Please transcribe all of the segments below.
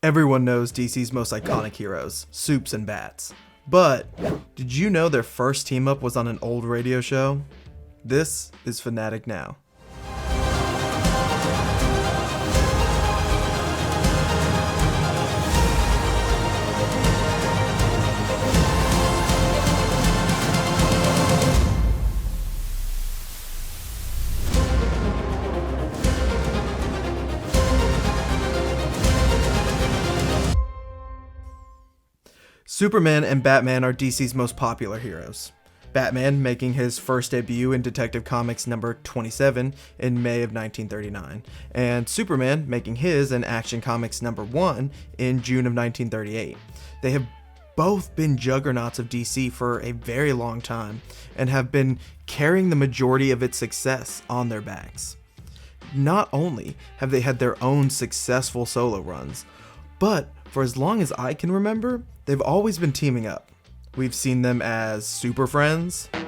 Everyone knows DC's most iconic heroes, Supes and Bats. But did you know their first team up was on an old radio show? This is Fanatic Now. Superman and Batman are DC's most popular heroes. Batman making his first debut in Detective Comics number 27 in May of 1939, and Superman making his in Action Comics number 1 in June of 1938. They have both been juggernauts of DC for a very long time, and have been carrying the majority of its success on their backs. Not only have they had their own successful solo runs, but for as long as I can remember, they've always been teaming up. We've seen them as super friends, in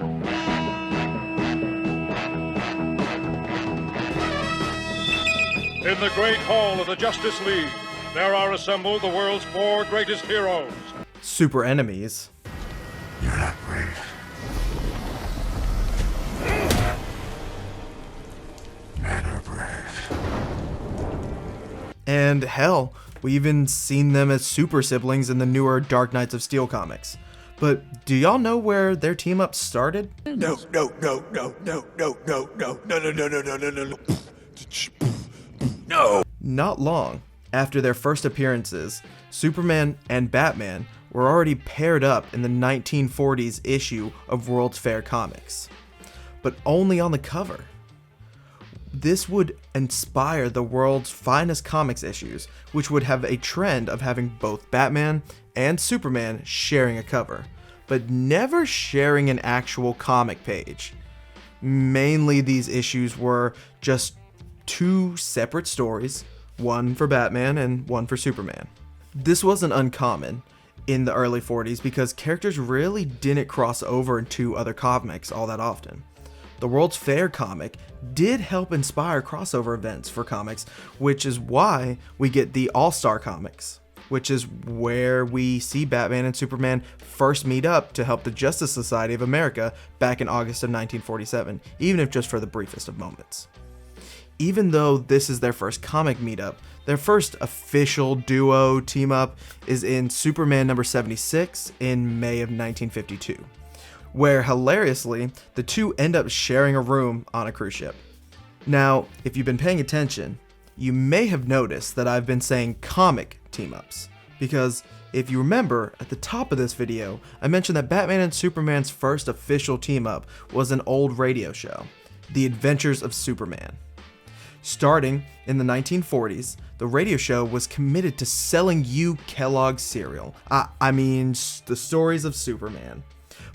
the great hall of the Justice League, there are assembled the world's 4 greatest heroes. super enemies, You're not brave. Men are brave. and hell, we even seen them as super siblings in the newer Dark Knights of Steel comics. But do y'all know where their team up started? No. No. Not long after their first appearances, Superman and Batman were already paired up in the 1940s issue of World's Fair Comics, but only on the cover. This would inspire the world's finest comics issues, which would have a trend of having both Batman and Superman sharing a cover, but never sharing an actual comic page. Mainly these issues were just 2 separate stories, one for Batman and one for Superman. This wasn't uncommon in the early 40s because characters really didn't cross over into other comics all that often. The World's Fair comic did help inspire crossover events for comics, which is why we get the All-Star comics, which is where we see Batman and Superman first meet up to help the Justice Society of America back in August of 1947, even if just for the briefest of moments. Even though this is their first comic meetup, their first official duo team-up is in Superman number 76 in May of 1952. Where, hilariously, the two end up sharing a room on a cruise ship. Now, if you've been paying attention, you may have noticed that I've been saying comic team-ups, because if you remember, at the top of this video, I mentioned that Batman and Superman's first official team-up was an old radio show, The Adventures of Superman. Starting in the 1940s, the radio show was committed to selling you Kellogg's cereal. I mean, the stories of Superman.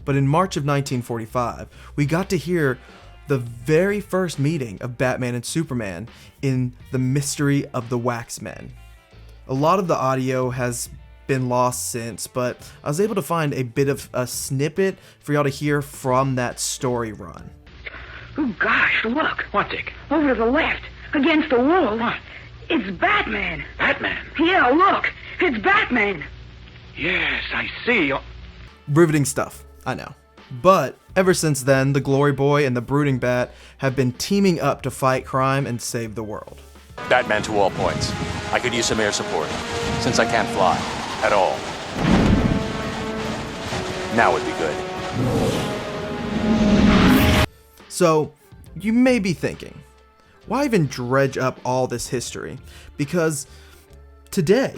But in March of 1945, we got to hear the very first meeting of Batman and Superman in The Mystery of the Waxmen. A lot of the audio has been lost since, but I was able to find a bit of a snippet for y'all to hear from that story run. Oh gosh, look. What, Dick? Over to the left, against the wall. What? It's Batman. Batman? Yeah, look. It's Batman. Yes, I see. Riveting stuff, I know. But ever since then, the Glory Boy and the Brooding Bat have been teaming up to fight crime and save the world. Batman to all points. I could use some air support, since I can't fly. At all. Now would be good. So, you may be thinking, why even dredge up all this history? Because today,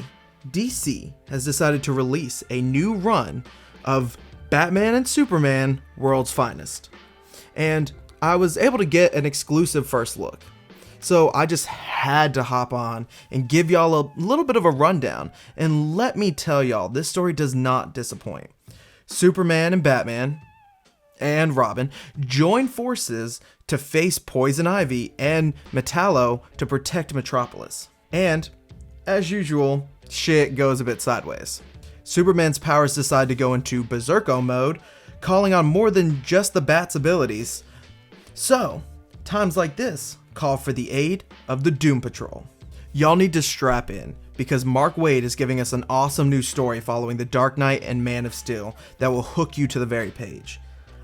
DC has decided to release a new run of Batman and Superman, World's Finest. And I was able to get an exclusive first look. So I just had to hop on and give y'all a little bit of a rundown. And let me tell y'all, this story does not disappoint. Superman and Batman and Robin join forces to face Poison Ivy and Metallo to protect Metropolis. And, as usual, shit goes a bit sideways. Superman's powers decide to go into Berserko mode, calling on more than just the Bat's abilities. So, times like this call for the aid of the Doom Patrol. Y'all need to strap in, because Mark Waid is giving us an awesome new story following The Dark Knight and Man of Steel that will hook you to the very page.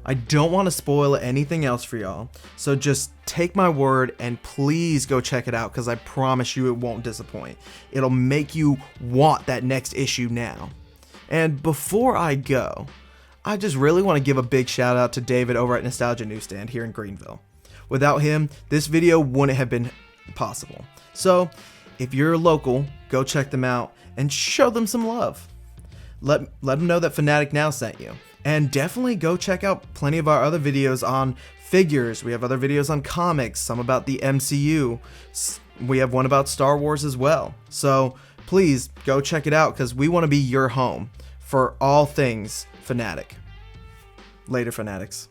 I don't want to spoil anything else for y'all, so just take my word and please go check it out because I promise you it won't disappoint. It'll make you want that next issue now. And before I go, I just really want to give a big shout out to David over at Nostalgia Newstand here in Greenville. Without him, this video wouldn't have been possible. So, if you're local, go check them out and show them some love. Let them know that Fanatic Now sent you. And definitely go check out plenty of our other videos on figures. We have other videos on comics, some about the MCU. We have one about Star Wars as well. So please go check it out because we want to be your home for all things Fanatic. Later, Fanatics.